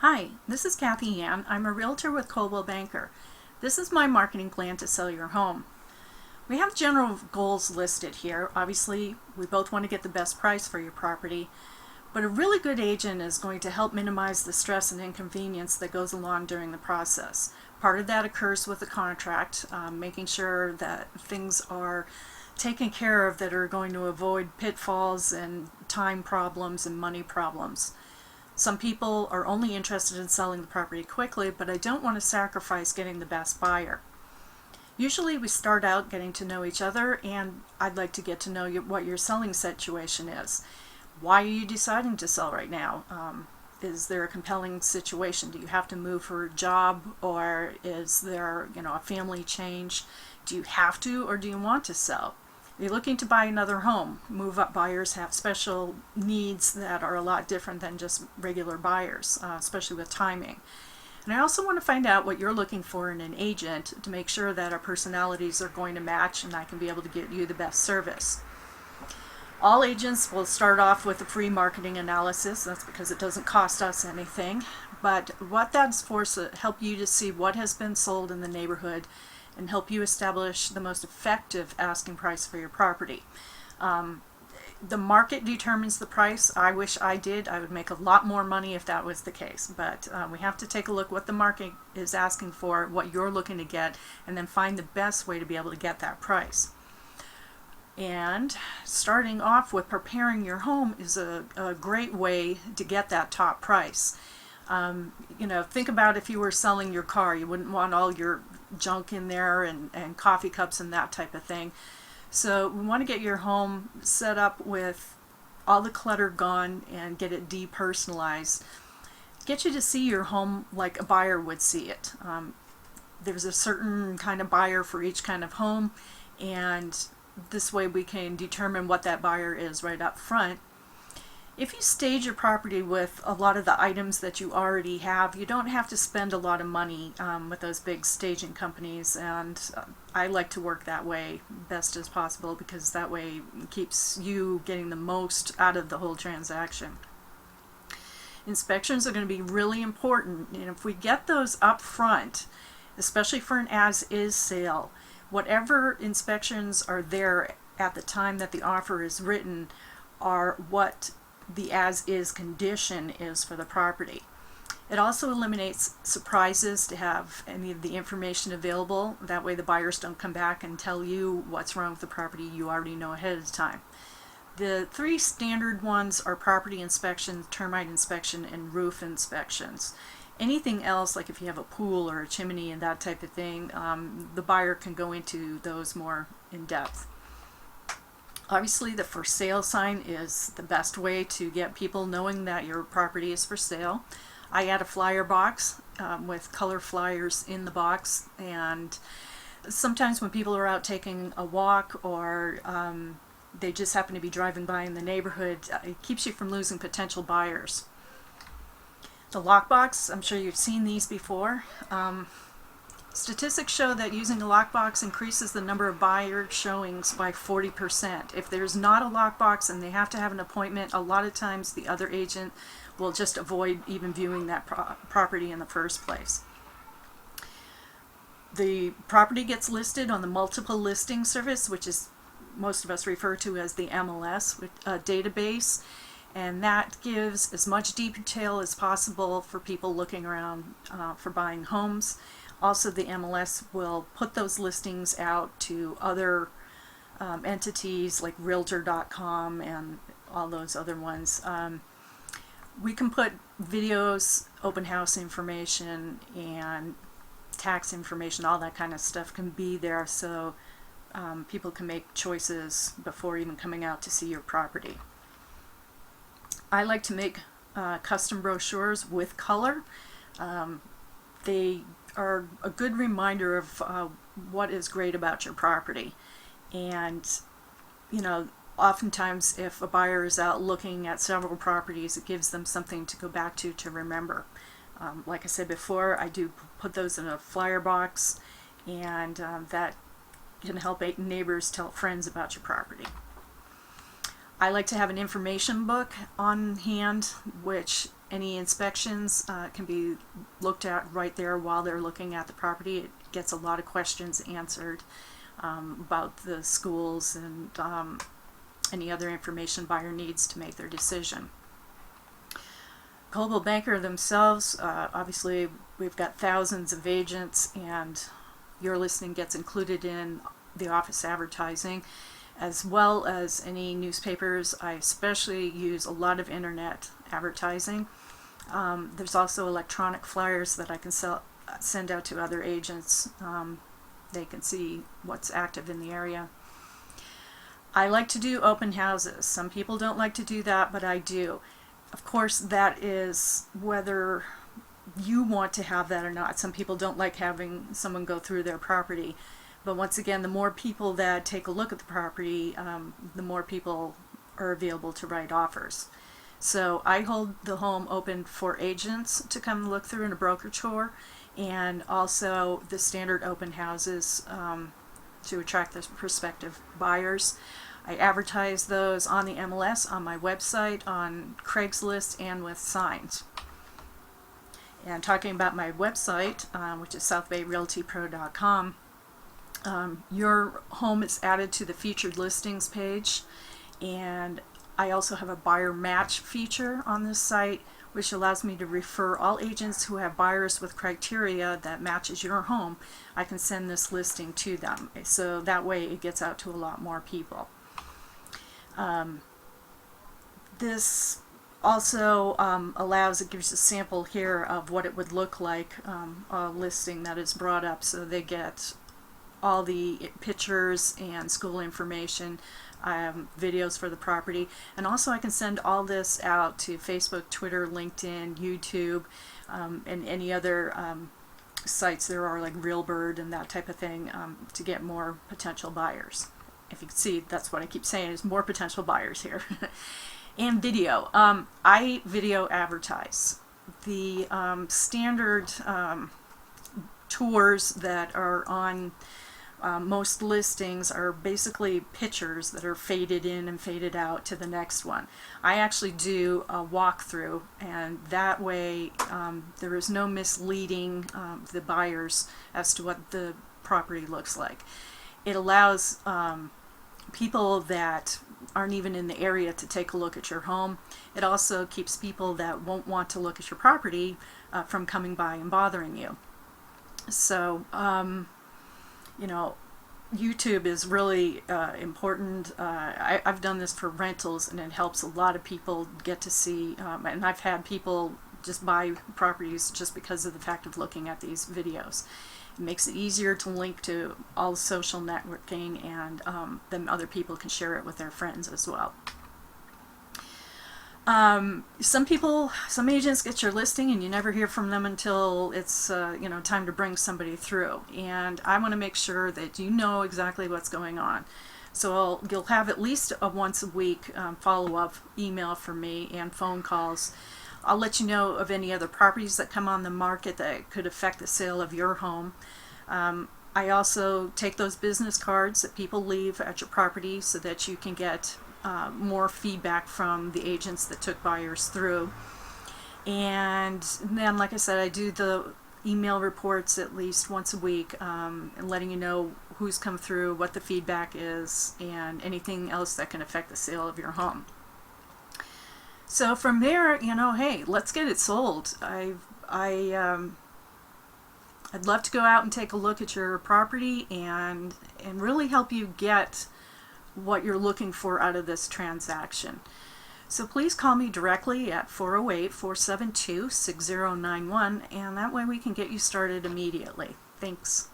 Hi, this is Cathyann. I'm a realtor with Coldwell Banker. This is my marketing plan to sell your home. We have general goals listed here. Obviously, we both want to get the best price for your property, but a really good agent is going to help minimize the stress and inconvenience that goes along during the process. Part of that occurs with the contract, making sure that things are taken care of that are going to avoid pitfalls and time problems and money problems. Some people are only interested in selling the property quickly, but I don't want to sacrifice getting the best buyer. Usually we start out getting to know each other, and I'd like to get to know what your selling situation is. Why are you deciding to sell right now? Is there a compelling situation? Do you have to move for a job, or is there a family change? Do you have to, or do you want to sell? You're looking to buy another home. Move-up buyers have special needs that are a lot different than just regular buyers, especially with timing. And I also want to find out what you're looking for in an agent to make sure that our personalities are going to match and I can be able to get you the best service. All agents will start off with a free marketing analysis. That's because it doesn't cost us anything. But what that's for is to help you to see what has been sold in the neighborhood and help you establish the most effective asking price for your property. The market determines the price. I wish I did. I would make a lot more money if that was the case, but we have to take a look what the market is asking for, what you're looking to get, and then find the best way to be able to get that price. And starting off with preparing your home is a great way to get that top price. Think about if you were selling your car. You wouldn't want all your junk in there and coffee cups and that type of thing. So we want to get your home set up with all the clutter gone and get it depersonalized. Get you to see your home like a buyer would see it. There's a certain kind of buyer for each kind of home, and this way we can determine what that buyer is right up front. If you stage your property with a lot of the items that you already have, you don't have to spend a lot of money with those big staging companies, and I like to work that way best as possible because that way it keeps you getting the most out of the whole transaction. Inspections are going to be really important, and if we get those up front, especially for an as-is sale, whatever inspections are there at the time that the offer is written are what the as-is condition is for the property. It also eliminates surprises to have any of the information available. That way the buyers don't come back and tell you what's wrong with the property. You already know ahead of time. The three standard ones are property inspection, termite inspection, and roof inspections. Anything else, like if you have a pool or a chimney and that type of thing, the buyer can go into those more in depth. Obviously, the for sale sign is the best way to get people knowing that your property is for sale. I add a flyer box with color flyers in the box, and sometimes when people are out taking a walk or they just happen to be driving by in the neighborhood, it keeps you from losing potential buyers. The lockbox, I'm sure you've seen these before. Statistics show that using a lockbox increases the number of buyer showings by 40%. If there's not a lockbox and they have to have an appointment, a lot of times the other agent will just avoid even viewing that property in the first place. The property gets listed on the multiple listing service, which is most of us refer to as the MLS database, and that gives as much detail as possible for people looking around for buying homes. Also, the MLS will put those listings out to other entities like Realtor.com and all those other ones. We can put videos, open house information, and tax information, all that kind of stuff can be there so people can make choices before even coming out to see your property. I like to make custom brochures with color. They are a good reminder of what is great about your property. And oftentimes if a buyer is out looking at several properties, it gives them something to go back to remember. Like I said before, I do put those in a flyer box, and that can help neighbors tell friends about your property. I like to have an information book on hand, which Any inspections can be looked at right there while they're looking at the property. It gets a lot of questions answered about the schools and any other information buyer needs to make their decision. Coldwell Banker themselves, obviously we've got thousands of agents, and your listing gets included in the office advertising, as well as any newspapers. I especially use a lot of internet advertising. There's also electronic flyers that I can send out to other agents. They can see what's active in the area. I like to do open houses. Some people don't like to do that, but I do. Of course, that is whether you want to have that or not. Some people don't like having someone go through their property. But once again, the more people that take a look at the property, the more people are available to write offers. So I hold the home open for agents to come look through in a broker tour, and also the standard open houses to attract the prospective buyers. I advertise those on the MLS, on my website, on Craigslist, and with signs. And talking about my website, which is southbayrealtypro.com, your home is added to the featured listings page, and I also have a buyer match feature on this site, which allows me to refer all agents who have buyers with criteria that matches your home. I can send this listing to them, so that way it gets out to a lot more people. This also allows, it gives a sample here of what it would look like, a listing that is brought up, so they get all the pictures and school information, videos for the property, and also I can send all this out to Facebook, Twitter, LinkedIn, YouTube, and any other sites there are, like RealBird and that type of thing, to get more potential buyers. If you can see, that's what I keep saying, is more potential buyers here. And video. I video advertise. The standard tours that are on most listings are basically pictures that are faded in and faded out to the next one. I actually do a walkthrough, and that way there is no misleading the buyers as to what the property looks like. It allows people that aren't even in the area to take a look at your home. It also keeps people that won't want to look at your property from coming by and bothering you. So you know, YouTube is really important. I've done this for rentals, and it helps a lot of people get to see, and I've had people just buy properties just because of the fact of looking at these videos. It makes it easier to link to all social networking, and then other people can share it with their friends as well. Some agents get your listing and you never hear from them until it's time to bring somebody through, and I want to make sure that you know exactly what's going on. So you'll have at least a once a week follow-up email from me and phone calls. I'll let you know of any other properties that come on the market that could affect the sale of your home. I also take those business cards that people leave at your property so that you can get more feedback from the agents that took buyers through. And then, like I said, I do the email reports at least once a week, and letting you know who's come through, what the feedback is, and anything else that can affect the sale of your home. So from there, hey, let's get it sold. I'd love to go out and take a look at your property and really help you get what you're looking for out of this transaction. So please call me directly at 408-472-6091, and that way we can get you started immediately. Thanks.